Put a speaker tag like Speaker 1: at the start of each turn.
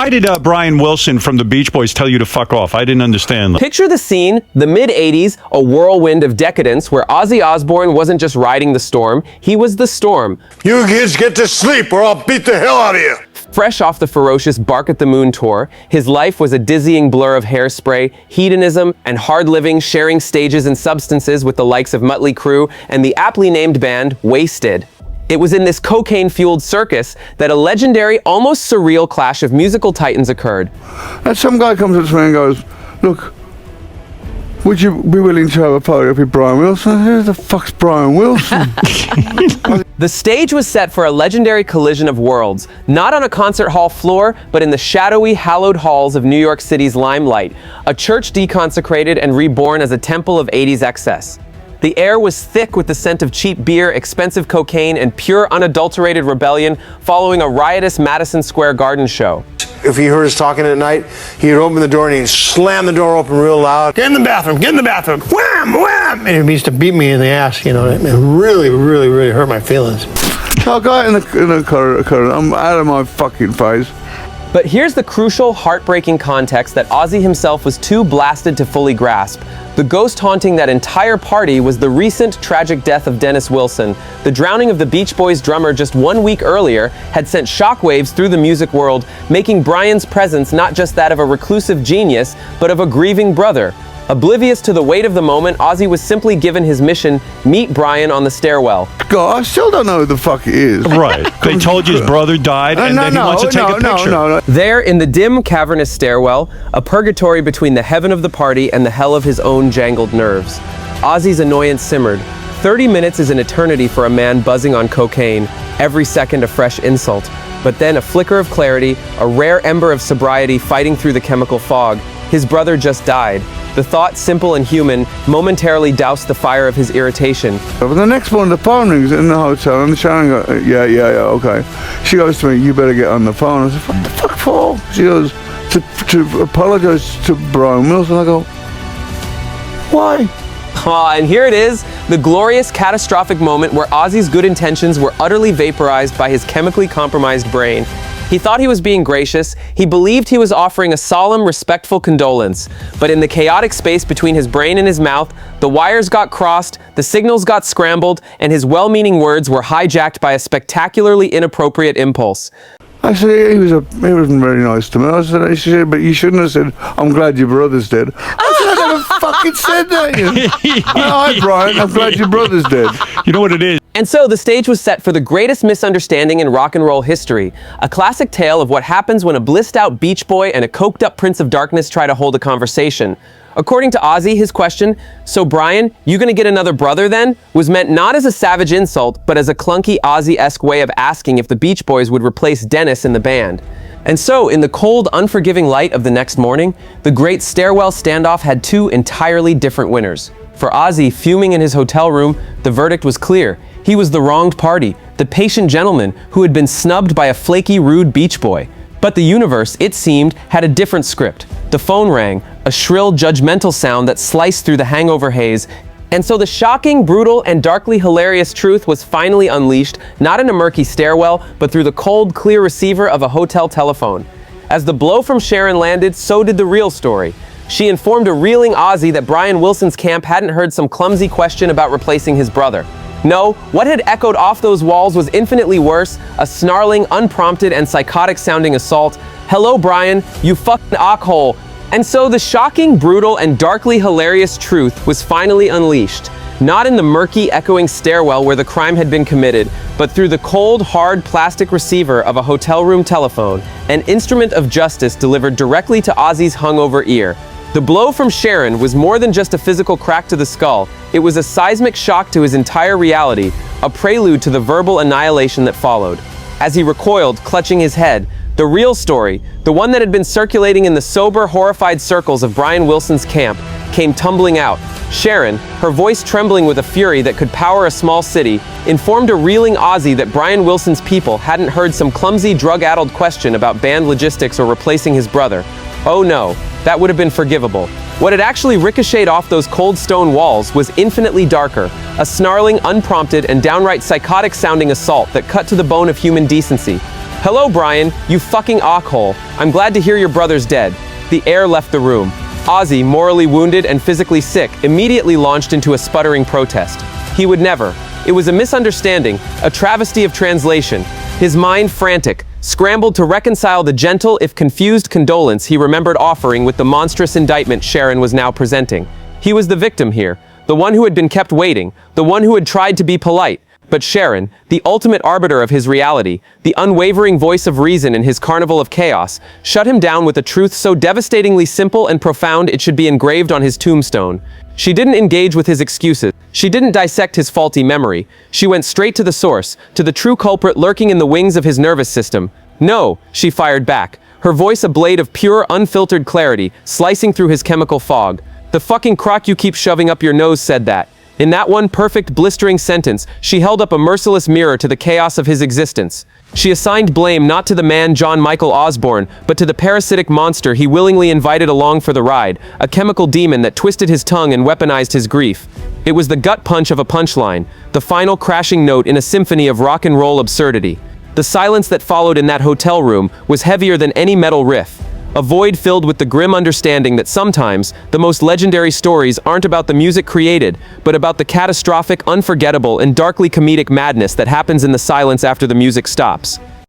Speaker 1: Why did Brian Wilson from the Beach Boys tell you to fuck off? I didn't understand.
Speaker 2: Picture the scene, the mid-'80s, a whirlwind of decadence where Ozzy Osbourne wasn't just riding the storm, he was the storm.
Speaker 3: You kids get to sleep or I'll beat the hell out of you.
Speaker 2: Fresh off the ferocious Bark at the Moon tour, his life was a dizzying blur of hairspray, hedonism, and hard living, sharing stages and substances with the likes of Mötley Crüe and the aptly named band Wasted. It was in this cocaine-fueled circus that a legendary, almost surreal clash of musical titans occurred.
Speaker 4: And some guy comes up to me and goes, "Look, would you be willing to have a party up with Brian Wilson?" Who the fuck's Brian Wilson?
Speaker 2: The stage was set for a legendary collision of worlds, not on a concert hall floor, but in the shadowy, hallowed halls of New York City's limelight, a church deconsecrated and reborn as a temple of 80s excess. The air was thick with the scent of cheap beer, expensive cocaine, and pure, unadulterated rebellion following a riotous Madison Square Garden show.
Speaker 3: If he heard us talking at night, he'd open the door and he'd slam the door open real loud. Get in the bathroom, get in the bathroom, wham, wham! And he used to beat me in the ass, you know, it really, really, really hurt my feelings.
Speaker 4: I'll go out in the corridor, I'm out of my fucking face.
Speaker 2: But here's the crucial, heartbreaking context that Ozzy himself was too blasted to fully grasp. The ghost haunting that entire party was the recent tragic death of Dennis Wilson. The drowning of the Beach Boys drummer just 1 week earlier had sent shockwaves through the music world, making Brian's presence not just that of a reclusive genius, but of a grieving brother. Oblivious to the weight of the moment, Ozzy was simply given his mission: meet Brian on the stairwell.
Speaker 4: God, I still don't know who the fuck it is.
Speaker 1: Right. They told you his brother died and then he wants to take a picture.
Speaker 4: No.
Speaker 2: There, in the dim, cavernous stairwell, a purgatory between the heaven of the party and the hell of his own jangled nerves. Ozzy's annoyance simmered. 30 minutes is an eternity for a man buzzing on cocaine, every second a fresh insult. But then a flicker of clarity, a rare ember of sobriety fighting through the chemical fog. His brother just died. The thought, simple and human, momentarily doused the fire of his irritation.
Speaker 4: But the next morning, the phone rings in the hotel, and Sharon goes, yeah, okay. She goes to me, "You better get on the phone." I said, "What the fuck for?" She goes, to apologize to Brian Wilson. I go, "Why?"
Speaker 2: And here it is, the glorious, catastrophic moment where Ozzy's good intentions were utterly vaporized by his chemically compromised brain. He thought he was being gracious. He believed he was offering a solemn, respectful condolence. But in the chaotic space between his brain and his mouth, the wires got crossed, the signals got scrambled, and his well-meaning words were hijacked by a spectacularly inappropriate impulse.
Speaker 4: I said, he wasn't very nice to me. She said, "But you shouldn't have said, 'I'm glad your brother's dead.'" I said, "I never fucking said that." You know? Hi, Brian, I'm glad your brother's dead.
Speaker 1: You know what it is?
Speaker 2: And so the stage was set for the greatest misunderstanding in rock and roll history, a classic tale of what happens when a blissed-out beach boy and a coked-up Prince of Darkness try to hold a conversation. According to Ozzy, his question, "So Brian, you gonna get another brother then?" was meant not as a savage insult, but as a clunky Ozzy-esque way of asking if the Beach Boys would replace Dennis in the band. And so, in the cold, unforgiving light of the next morning, the great stairwell standoff had two entirely different winners. For Ozzy, fuming in his hotel room, the verdict was clear. He was the wronged party, the patient gentleman who had been snubbed by a flaky, rude beach boy. But the universe, it seemed, had a different script. The phone rang, a shrill, judgmental sound that sliced through the hangover haze. And so the shocking, brutal, and darkly hilarious truth was finally unleashed, not in a murky stairwell, but through the cold, clear receiver of a hotel telephone. As the blow from Sharon landed, so did the real story. She informed a reeling Ozzy that Brian Wilson's camp hadn't heard some clumsy question about replacing his brother. No, what had echoed off those walls was infinitely worse, a snarling, unprompted, and psychotic-sounding assault. "Hello, Brian, you fucking ockhole." And so the shocking, brutal, and darkly hilarious truth was finally unleashed. Not in the murky, echoing stairwell where the crime had been committed, but through the cold, hard plastic receiver of a hotel room telephone, an instrument of justice delivered directly to Ozzy's hungover ear. The blow from Sharon was more than just a physical crack to the skull. It was a seismic shock to his entire reality, a prelude to the verbal annihilation that followed. As he recoiled, clutching his head, the real story, the one that had been circulating in the sober, horrified circles of Brian Wilson's camp, came tumbling out. Sharon, her voice trembling with a fury that could power a small city, informed a reeling Ozzy that Brian Wilson's people hadn't heard some clumsy, drug-addled question about band logistics or replacing his brother. Oh no, that would have been forgivable. What had actually ricocheted off those cold stone walls was infinitely darker, a snarling, unprompted, and downright psychotic-sounding assault that cut to the bone of human decency. Hello, Brian, you fucking awkhole. I'm glad to hear your brother's dead. The heir left the room. Ozzy, morally wounded and physically sick, immediately launched into a sputtering protest. He would never. It was a misunderstanding, a travesty of translation. His mind frantic, scrambled to reconcile the gentle, if confused, condolence he remembered offering with the monstrous indictment Sharon was now presenting. He was the victim here, the one who had been kept waiting, the one who had tried to be polite. But Sharon, the ultimate arbiter of his reality, the unwavering voice of reason in his carnival of chaos, shut him down with a truth so devastatingly simple and profound it should be engraved on his tombstone. She didn't engage with his excuses. She didn't dissect his faulty memory. She went straight to the source, to the true culprit lurking in the wings of his nervous system. No, she fired back, her voice a blade of pure, unfiltered clarity, slicing through his chemical fog. The fucking crock you keep shoving up your nose said that. In that one perfect, blistering sentence, she held up a merciless mirror to the chaos of his existence. She assigned blame not to the man John Michael Osbourne, but to the parasitic monster he willingly invited along for the ride, a chemical demon that twisted his tongue and weaponized his grief. It was the gut punch of a punchline, the final crashing note in a symphony of rock and roll absurdity. The silence that followed in that hotel room was heavier than any metal riff. A void filled with the grim understanding that sometimes, the most legendary stories aren't about the music created, but about the catastrophic, unforgettable, and darkly comedic madness that happens in the silence after the music stops.